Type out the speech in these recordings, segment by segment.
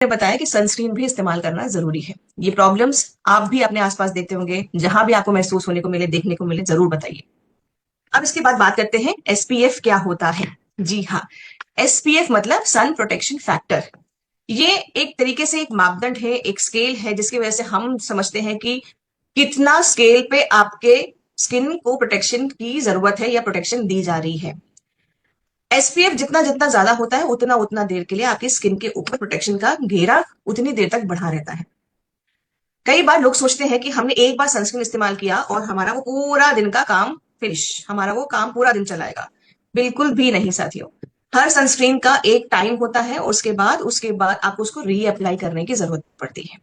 बताया कि सनस्क्रीन भी इस्तेमाल करना जरूरी है। ये प्रॉब्लम्स आप भी अपने आसपास देखते होंगे, जहां भी आपको महसूस होने को मिले, देखने को मिले, जरूर बताइए। अब इसके बाद बात करते हैं एसपीएफ क्या होता है। जी हाँ, एसपीएफ मतलब सन प्रोटेक्शन फैक्टर। ये एक तरीके से एक मापदंड है, एक स्केल है, जिसकी वजह से हम समझते हैं कि कितना स्केल पे आपके स्किन को प्रोटेक्शन की जरूरत है या प्रोटेक्शन दी जा रही है। एसपीएफ जितना जितना ज्यादा होता है, उतना उतना देर के लिए आपकी स्किन के ऊपर प्रोटेक्शन का घेरा उतनी देर तक बढ़ा रहता है। कई बार लोग सोचते हैं कि हमने एक बार सनस्क्रीन इस्तेमाल किया और हमारा वो पूरा दिन का काम फिनिश, हमारा वो काम पूरा दिन चलाएगा। बिल्कुल भी नहीं साथियों। हर सनस्क्रीन का एक टाइम होता है, उसके बाद आपको उसको रीअप्लाई करने की जरूरत पड़ती है।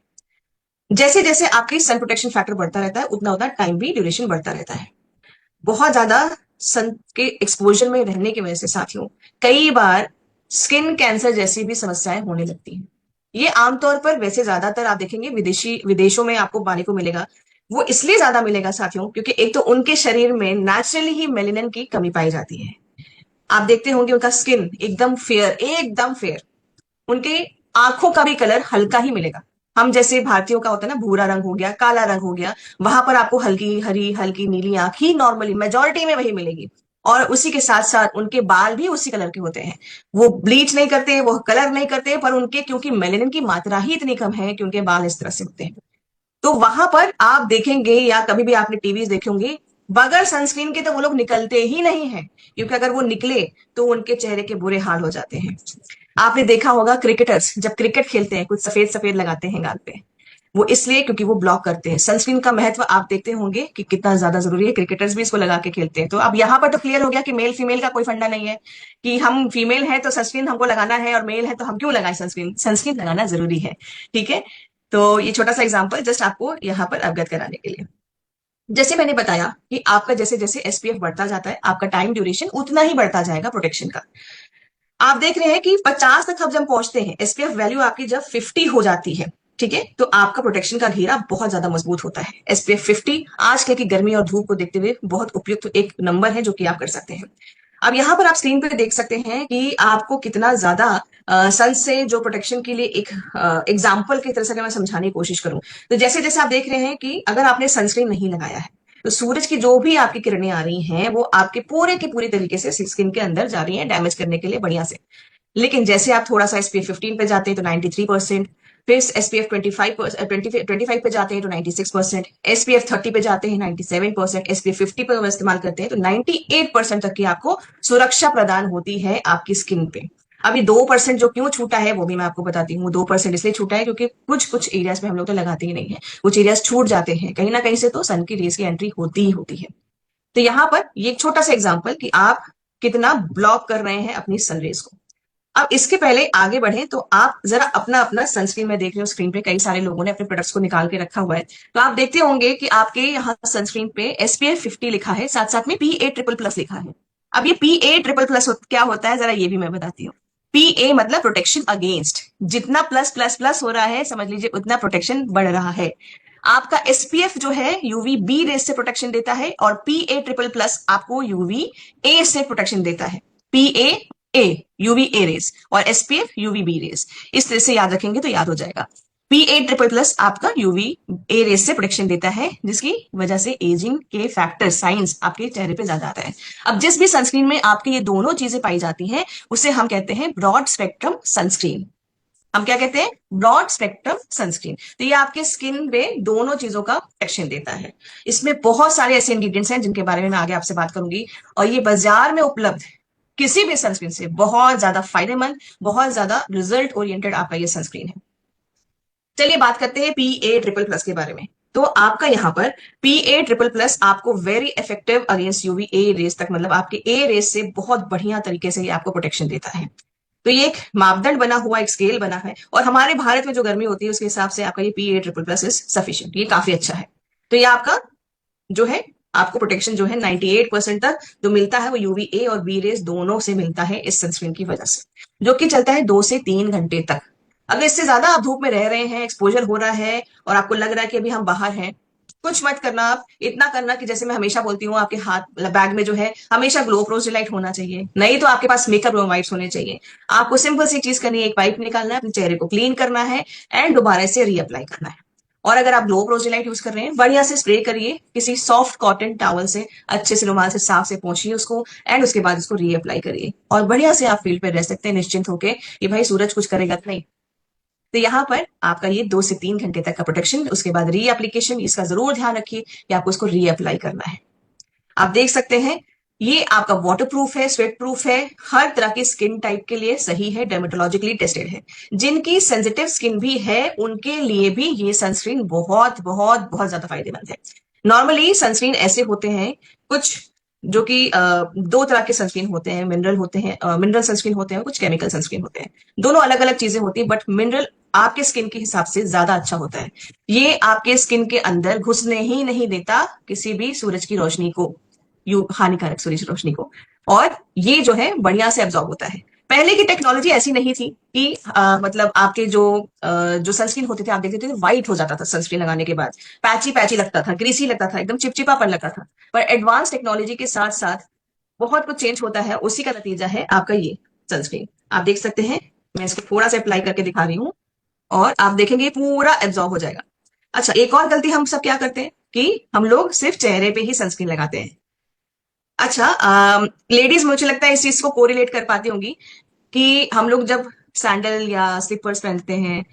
जैसे जैसे आपकी सन प्रोटेक्शन फैक्टर बढ़ता रहता है, उतना उतना टाइम भी ड्यूरेशन बढ़ता रहता है। बहुत ज्यादा सन के एक्सपोजर में रहने की वजह से साथियों, कई बार स्किन कैंसर जैसी भी समस्याएं होने लगती हैं। ये आमतौर पर, वैसे ज्यादातर आप देखेंगे विदेशों में आपको पाने को मिलेगा। वो इसलिए ज्यादा मिलेगा साथियों, क्योंकि एक तो उनके शरीर में नेचुरली ही मेलेनिन की कमी पाई जाती है। आप देखते होंगे उनका स्किन एकदम फेयर, एकदम फेयर। उनके आंखों का भी कलर हल्का ही मिलेगा। हम जैसे भारतीयों का होता है ना, भूरा रंग हो गया, काला रंग हो गया, वहां पर आपको हल्की हरी, हल्की नीली आंख ही नॉर्मली मेजोरिटी में वही मिलेगी। और उसी के साथ साथ उनके बाल भी उसी कलर के होते हैं। वो ब्लीच नहीं करते, वो कलर नहीं करते, पर उनके क्योंकि मेलेनिन की मात्रा ही इतनी कम है कि उनके बाल इस तरह से होते हैं। तो वहां पर आप देखेंगे, या कभी भी आपने टीवी देखे होंगे, बगैर सनस्क्रीन के तो वो लोग निकलते ही नहीं है, क्योंकि अगर वो निकले तो उनके चेहरे के बुरे हाल हो जाते हैं। आपने देखा होगा क्रिकेटर्स जब क्रिकेट खेलते हैं, कुछ सफेद सफेद लगाते हैं गाल पे। वो इसलिए क्योंकि वो ब्लॉक करते हैं। सनस्क्रीन का महत्व आप देखते होंगे कि कितना ज्यादा जरूरी है। क्रिकेटर्स भी इसको लगा के खेलते हैं। तो अब यहाँ पर तो क्लियर हो गया कि मेल फीमेल का कोई फंडा नहीं है, कि हम फीमेल है तो सनस्क्रीन हमको लगाना है, और मेल है तो हम क्यों लगाएं सनस्क्रीन। सनस्क्रीन लगाना जरूरी है। ठीक है। तो ये छोटा सा एग्जाम्पल जस्ट आपको यहाँ पर अवगत कराने के लिए। जैसे मैंने बताया कि आपका जैसे जैसे एसपीएफ बढ़ता जाता है, आपका टाइम ड्यूरेशन उतना ही बढ़ता जाएगा प्रोटेक्शन का। आप देख रहे हैं कि 50 तक हम जब पहुंचते हैं, एसपीएफ वैल्यू आपकी जब 50 हो जाती है, ठीक है, तो आपका प्रोटेक्शन का घेरा बहुत ज्यादा मजबूत होता है। एसपीएफ 50 आजकल की गर्मी और धूप को देखते हुए बहुत उपयुक्त एक नंबर है, जो कि आप कर सकते हैं। अब यहाँ पर आप स्क्रीन पे देख सकते हैं कि आपको कितना ज्यादा सन से जो प्रोटेक्शन के लिए एक एग्जाम्पल की तरह से अगर मैं समझाने की कोशिश करूं, तो जैसे जैसे आप देख रहे हैं कि अगर आपने सनस्क्रीन नहीं लगाया है, तो सूरज की जो भी आपकी किरणें आ रही हैं, वो आपके पूरे की पूरी तरीके से स्किन के अंदर जा रही हैं, डैमेज करने के लिए बढ़िया से। लेकिन जैसे आप थोड़ा सा एसपीएफ 15 पे जाते हैं तो 93%, फिर एसपीएफ 25 पे जाते हैं तो 96%, एसपीएफ 30 पे जाते हैं 97%, एसपीएफ 50 पे इस्तेमाल करते हैं तो 98% तक की आपको सुरक्षा प्रदान होती है आपकी स्किन पे। अभी 2% जो क्यों छूटा है वो भी मैं आपको बताती हूँ। 2% इसलिए छूटा है क्योंकि कुछ कुछ एरियाज में हम लोग तो लगाते ही नहीं है, कुछ एरियाज छूट जाते हैं, कहीं ना कहीं से तो सन की रेस की एंट्री होती ही होती है। तो यहाँ पर ये एक छोटा सा एग्जाम्पल कि आप कितना ब्लॉक कर रहे हैं अपनी सन रेस को। अब इसके पहले आगे बढ़े तो आप जरा अपना अपना सनस्क्रीन में देख रहे हो, स्क्रीन पे कई सारे लोगों ने अपने प्रोडक्ट्स को निकाल के रखा हुआ है। तो आप देखते होंगे कि आपके यहाँ सनस्क्रीन पे एसपीएफ 50 लिखा है, साथ साथ में PA ट्रिपल प्लस लिखा है। अब ये PA ट्रिपल प्लस क्या होता है, जरा ये भी मैं बताती हूँ। PA मतलब प्रोटेक्शन अगेंस्ट। जितना प्लस प्लस प्लस हो रहा है, समझ लीजिए उतना प्रोटेक्शन बढ़ रहा है। आपका एसपीएफ जो है यूवी बी रेस से प्रोटेक्शन देता है, और PA ट्रिपल प्लस आपको यूवी ए से प्रोटेक्शन देता है। PA यूवी ए रेस और एसपीएफ यूवी बी रेस। इस तरह से याद रखेंगे तो याद हो जाएगा। PA ट्रिपल प्लस आपका यूवी ए रेस से प्रोटेक्शन देता है, जिसकी वजह से एजिंग के फैक्टर साइंस आपके चेहरे पे ज्यादा आता है। अब जिस भी सनस्क्रीन में आपकी ये दोनों चीजें पाई जाती हैं, उसे हम कहते हैं ब्रॉड स्पेक्ट्रम सनस्क्रीन। हम क्या कहते हैं, ब्रॉड स्पेक्ट्रम सनस्क्रीन। तो ये आपके स्किन पे दोनों चीजों का प्रोटेक्शन देता है। इसमें बहुत सारे ऐसे इंग्रेडिएंट्स हैं जिनके बारे में मैं आगे आपसे बात करूंगी, और ये बाजार में उपलब्ध किसी भी सनस्क्रीन से बहुत ज्यादा फायदेमंद, बहुत ज्यादा रिजल्ट ओरिएंटेड आपका ये सनस्क्रीन है। चलिए बात करते हैं PA ट्रिपल प्लस के बारे में। तो आपका यहाँ पर PA ट्रिपल प्लस आपको very effective against UV A rays तक, मतलब आपके ए रेस से बहुत बढ़िया तरीके से ये आपको प्रोटेक्शन देता है। तो ये एक मापदंड बना हुआ, एक स्केल बना है, और हमारे भारत में जो गर्मी होती है उसके हिसाब से आपका ये PA triple plus is sufficient, ये काफी अच्छा है। तो ये आपका जो है, आपको प्रोटेक्शन जो है 98% तक जो मिलता है, वो यूवी ए और बी रेस दोनों से मिलता है इस सनस्क्रीन की वजह से, जो कि चलता है 2 से 3 घंटे तक। अगर इससे ज्यादा आप धूप में रह रहे हैं, एक्सपोजर हो रहा है, और आपको लग रहा है कि अभी हम बाहर हैं, कुछ मत करना, आप इतना करना कि जैसे मैं हमेशा बोलती हूँ, आपके हाथ मतलब बैग में जो है हमेशा ग्लो प्रोजेलाइट होना चाहिए, नहीं तो आपके पास मेकअप वाइप्स होने चाहिए। आपको सिंपल सी चीज करनी है, एक वाइप निकालना है, अपने चेहरे को क्लीन करना है एंड दोबारा से रीअप्लाई करना है। और अगर आप ग्लो प्रोजेलाइट यूज कर रहे हैं, बढ़िया से स्प्रे करिए किसी सॉफ्ट कॉटन टॉवल से, अच्छे से रुमाल से साफ से पोंछिए उसको एंड उसके बाद उसको रीअप्लाई करिए और बढ़िया से आप फील्ड पे रह सकते हैं निश्चिंत होके कि भाई सूरज कुछ करेगा तो नहीं। तो यहाँ पर आपका ये 2 से 3 घंटे तक का प्रोटेक्शन, उसके बाद रीएप्लीकेशन, इसका जरूर ध्यान रखिए कि आपको इसको रीअप्लाई करना है। आप देख सकते हैं ये आपका वाटर प्रूफ है, स्वेट प्रूफ है, हर तरह की स्किन टाइप के लिए सही है, डर्मेटोलॉजिकली टेस्टेड है। जिनकी सेंसिटिव स्किन भी है उनके लिए भी ये सनस्क्रीन बहुत बहुत बहुत ज्यादा फायदेमंद है। नॉर्मली सनस्क्रीन ऐसे होते हैं कुछ जो कि दो तरह के सनस्क्रीन होते हैं, मिनरल होते हैं, मिनरल सनस्क्रीन होते हैं, कुछ केमिकल सनस्क्रीन होते हैं। दोनों अलग अलग चीजें होती हैं, बट मिनरल आपके स्किन के हिसाब से ज्यादा अच्छा होता है। ये आपके स्किन के अंदर घुसने ही नहीं देता किसी भी सूरज की रोशनी को, यू हानिकारक सूरज की रोशनी को, और ये जो है बढ़िया से एब्जॉर्ब होता है। पहले की टेक्नोलॉजी ऐसी नहीं थी कि मतलब आपके जो सनस्क्रीन होते थे, आप देखते थे व्हाइट हो जाता था सनस्क्रीन लगाने के बाद, पैची पैची लगता था, ग्रीसी लगता था, एकदम चिपचिपापन लगता था। पर एडवांस टेक्नोलॉजी के साथ साथ बहुत कुछ चेंज होता है, उसी का नतीजा है आपका ये सनस्क्रीन। आप देख सकते हैं, मैं इसको थोड़ा सा अप्लाई करके दिखा रही हूँ और आप देखेंगे ये पूरा एब्जॉर्ब हो जाएगा। अच्छा, एक और गलती हम सब क्या करते हैं कि हम लोग सिर्फ चेहरे पे ही सनस्क्रीन लगाते हैं। अच्छा, लेडीज मुझे लगता है इस चीज को कोरिलेट कर पाती होंगी कि हम लोग जब सैंडल या स्लीपर्स पहनते हैं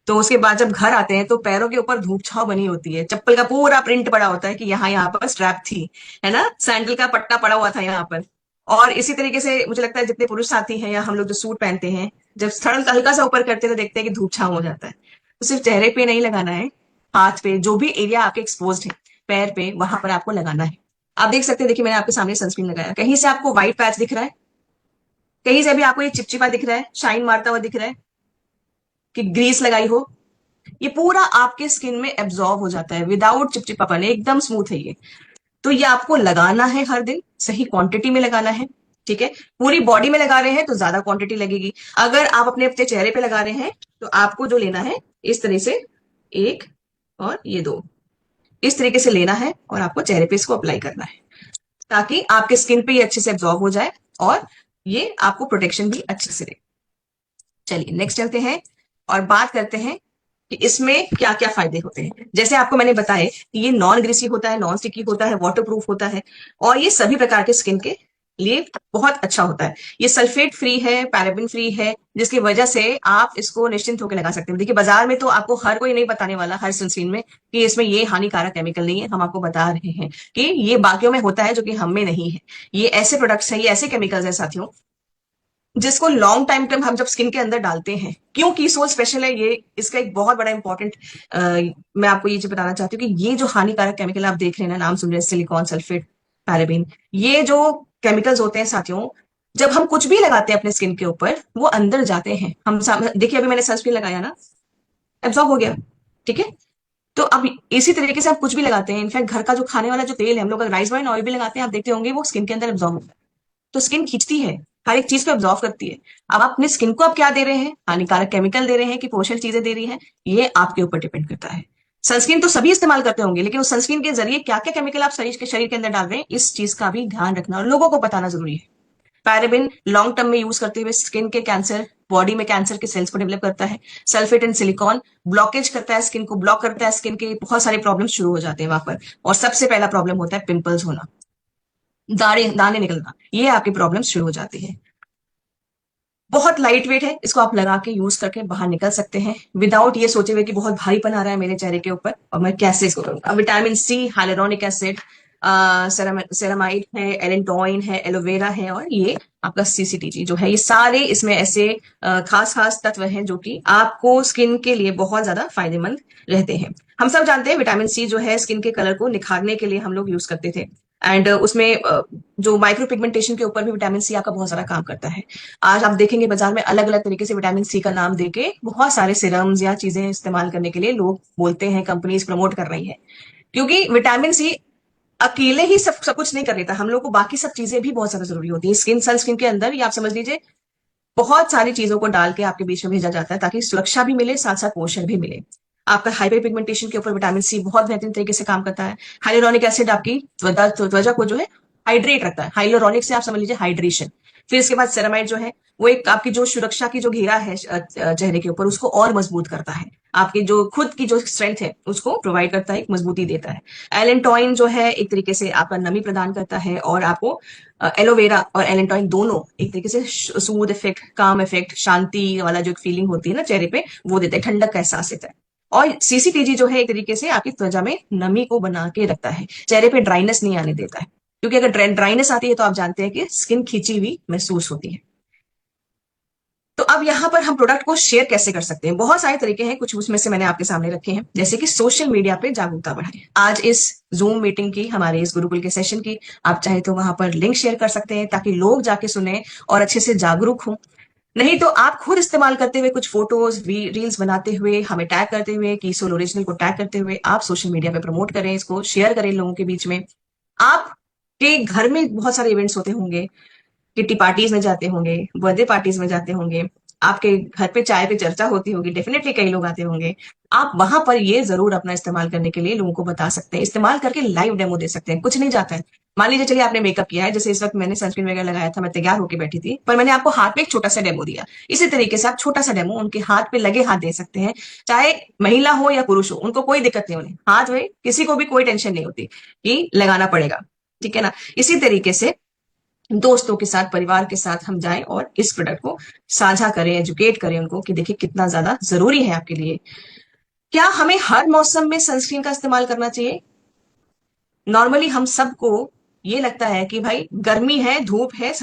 तो उसके बाद जब घर आते हैं तो पैरों के ऊपर धूप छाव बनी होती है, चप्पल का पूरा प्रिंट पड़ा होता है कि यहाँ पर स्ट्रैप थी, है ना, सैंडल का पट्टा पड़ा हुआ था यहाँ पर। और इसी तरीके से मुझे लगता है जितने पुरुष साथी हैं या हम लोग जो सूट पहनते हैं, जब स्थल हल्का सा ऊपर करते हैं तो देखते हैं कि धूप छाव हो जाता है। तो सिर्फ चेहरे पे नहीं लगाना है, हाथ पे जो भी एरिया आपके एक्सपोज है, पैर पे, वहां पर आपको लगाना है। आप देख सकते हैं, देखिए मैंने आपके सामने सनस्क्रीन लगाया, कहीं से आपको व्हाइट पैच दिख रहा है, कहीं से भी आपको ये चिपचिपा दिख रहा है, शाइन मारता हुआ दिख रहा है कि ग्रीस लगाई हो, ये पूरा आपके स्किन में एब्जॉर्ब हो जाता है विदाउट चिपचिपापन, एकदम स्मूथ है ये। तो ये आपको लगाना है हर दिन, सही क्वांटिटी में लगाना है, ठीक है। पूरी बॉडी में लगा रहे हैं तो ज्यादा क्वांटिटी लगेगी, अगर आप अपने अपने चेहरे पे लगा रहे हैं तो आपको जो लेना है इस तरह से, एक और ये दो, इस तरीके से लेना है और आपको चेहरे पे इसको अप्लाई करना है ताकि आपके स्किन पे ये अच्छे से एब्जॉर्ब हो जाए और ये आपको प्रोटेक्शन भी अच्छे से दे। चलिए नेक्स्ट चलते हैं और बात करते हैं कि इसमें क्या क्या फायदे होते हैं। जैसे आपको मैंने बताया कि ये नॉन ग्रीसी होता है, नॉन स्टिकी होता है, वाटर प्रूफ होता है और ये सभी प्रकार के स्किन के लिए बहुत अच्छा होता है। ये सल्फेट फ्री है, पैराबिन फ्री है, जिसकी वजह से आप इसको निश्चिंत होकर लगा सकते हैं। देखिए बाजार में तो आपको हर कोई नहीं बताने वाला हर सनस्क्रीन में कि इसमें ये हानिकारक केमिकल नहीं है, हम आपको बता रहे हैं कि ये बाकियों में होता है जो कि हम में नहीं है। ये ऐसे प्रोडक्ट्स हैं, ये ऐसे केमिकल्स हैं साथियों, जिसको लॉन्ग टाइम तक हम जब स्किन के अंदर डालते हैं, क्योंकि सो स्पेशल है ये, इसका एक बहुत बड़ा इंपॉर्टेंट मैं आपको ये चीज बताना चाहती हूँ कि ये जो हानिकारक केमिकल आप देख रहे हैं ना, नाम सुन रहे हैं, सिलिकॉन, सल्फेट, पैराबीन, ये जो केमिकल्स होते हैं साथियों, जब हम कुछ भी लगाते हैं अपने स्किन के ऊपर वो अंदर जाते हैं। देखिए अभी मैंने सनस्क्रीन लगाया ना, एब्जॉर्ब हो गया, ठीक है। तो अब इसी तरीके से आप कुछ भी लगाते हैं, इनफैक्ट घर का जो खाने वाला जो तेल है, हम लोग राइस वाइन ऑयल भी लगाते हैं, आप देखते होंगे वो स्किन के अंदर एब्जॉर्ब होता है। तो स्किन खींचती है, हर एक चीज को एब्जॉर्व करती है। अब आप अपनी स्किन को आप क्या दे रहे हैं, हानिकारक केमिकल दे रहे हैं कि पोषण चीजें दे रही हैं, ये आपके ऊपर डिपेंड करता है। सनस्क्रीन तो सभी इस्तेमाल करते होंगे, लेकिन उस सनस्क्रीन के जरिए क्या क्या केमिकल आप शरीर के अंदर डाल रहे हैं, इस चीज का भी ध्यान रखना और लोगों को बताना जरूरी है। पैराबिन लॉन्ग टर्म में यूज करते हुए स्किन के कैंसर, बॉडी में कैंसर के सेल्स को डेवलप करता है। सल्फेट एंड सिलिकॉन ब्लॉकेज करता है, स्किन को ब्लॉक करता है, स्किन के बहुत सारे प्रॉब्लम शुरू हो जाते हैं वहां पर। और सबसे पहला प्रॉब्लम होता है पिंपल्स होना, दाने दाने निकलना, ये आपकी प्रॉब्लम शुरू हो जाती है। बहुत लाइट वेट है, इसको आप लगा के यूज करके बाहर निकल सकते हैं विदाउट ये सोचे हुए कि बहुत भारीपन आ रहा है मेरे चेहरे के ऊपर और मैं कैसे इसको करूंगा। Vitamin C, hyaluronic acid, ceramide है, एलेंटोइन है, एलोवेरा है और ये आपका सीसीटीजी जो है, ये सारे इसमें ऐसे खास खास तत्व हैं जो कि आपको स्किन के लिए बहुत ज्यादा फायदेमंद रहते हैं। हम सब जानते हैं विटामिन सी जो है स्किन के कलर को निखारने के लिए हम लोग यूज करते थे एंड उसमें जो माइक्रो पिगमेंटेशन के ऊपर भी विटामिन सी आपका बहुत सारा काम करता है। आज आप देखेंगे बाजार में अलग अलग तरीके से विटामिन सी का नाम देके बहुत सारे सिरम्स या चीजें इस्तेमाल करने के लिए लोग बोलते हैं, कंपनीज प्रमोट कर रही है, क्योंकि विटामिन सी अकेले ही सब कुछ नहीं कर लेता, हम लोग को बाकी सब चीजें भी बहुत ज्यादा जरूरी होती है। स्किन सनस्क्रीन के अंदर ये आप समझ लीजिए बहुत सारी चीजों को डाल के आपके बीच में भेजा जाता है ताकि सुरक्षा भी मिले, साथ साथ पोषण भी मिले। आपका हाइपर पिगमेंटेशन के ऊपर विटामिन सी बहुत बेहतरीन तरीके से काम करता है। हाइलुरोनिक एसिड आपकी त्वचा को जो है हाइड्रेट रखता है। हाइलुरोनिक से आप समझ लीजिए हाइड्रेशन। फिर इसके बाद सेरामाइड जो है वो एक आपकी जो सुरक्षा की जो घेरा है चेहरे के ऊपर, उसको और मजबूत करता है। आपकी जो खुद की जो स्ट्रेंथ है उसको प्रोवाइड करता है, एक मजबूती देता है। एलेंटॉइन जो है एक तरीके से आपका नमी प्रदान करता है, और आपको एलोवेरा और एलेंटॉइन दोनों एक तरीके से सूद इफेक्ट, काम इफेक्ट, शांति वाला जो फीलिंग होती है ना चेहरे पे, वो देता है, ठंडक का एहसास देता है। और सीसीटीजी जो है एक तरीके से आपकी त्वचा में नमी को बना के रखता है, चेहरे पे ड्राइनेस नहीं आने देता है। क्योंकि अगर ड्राइनेस आती है तो आप जानते हैं कि स्किन खींची हुई महसूस होती है। तो अब यहाँ पर हम प्रोडक्ट को शेयर कैसे कर सकते हैं? बहुत सारे तरीके हैं, कुछ उसमें से मैंने आपके सामने रखे हैं। जैसे कि सोशल मीडिया पे जागरूकता बढ़ाएं। आज इस जूम मीटिंग की, हमारे इस गुरुकुल के सेशन की, आप चाहे तो वहां पर लिंक शेयर कर सकते हैं ताकि लोग जाके सुने और अच्छे से जागरूक हों। नहीं तो आप खुद इस्तेमाल करते हुए कुछ फोटोज रील्स बनाते हुए हमें टैग करते हुए, की सोल ओरिजिनल को टैग करते हुए आप सोशल मीडिया पे प्रमोट करें, इसको शेयर करें लोगों के बीच में। आपके घर में बहुत सारे इवेंट्स होते होंगे, किट्टी पार्टीज में जाते होंगे, बर्थडे पार्टीज में जाते होंगे, आपके घर पे चाय पे चर्चा होती होगी, डेफिनेटली कई लोग आते होंगे। आप वहां पर ये जरूर अपना इस्तेमाल करने के लिए लोगों को बता सकते हैं, इस्तेमाल करके लाइव डेमो दे सकते हैं। कुछ नहीं जाता है। मान लीजिए चलिए आपने मेकअप किया है, जैसे इस वक्त मैंने सनस्क्रीन वगैरह लगाया था, मैं तैयार होकर बैठी थी, पर मैंने आपको हाथ पे एक छोटा सा डेमो दिया। इसी तरीके से आप छोटा सा डेमो उनके हाथ पे लगे हाथ दे सकते हैं। चाहे महिला हो या पुरुष हो, उनको कोई दिक्कत नहीं, उन्हें हाथ में किसी को भी कोई टेंशन नहीं होती कि लगाना पड़ेगा। ठीक है ना? इसी तरीके से दोस्तों के साथ, परिवार के साथ हम जाएं और इस प्रोडक्ट को साझा करें, एजुकेट करें उनको कि देखिए कितना ज्यादा जरूरी है आपके लिए। क्या हमें हर मौसम में सनस्क्रीन का इस्तेमाल करना चाहिए? नॉर्मली हम सबको ये लगता है कि भाई गर्मी है, धूप है,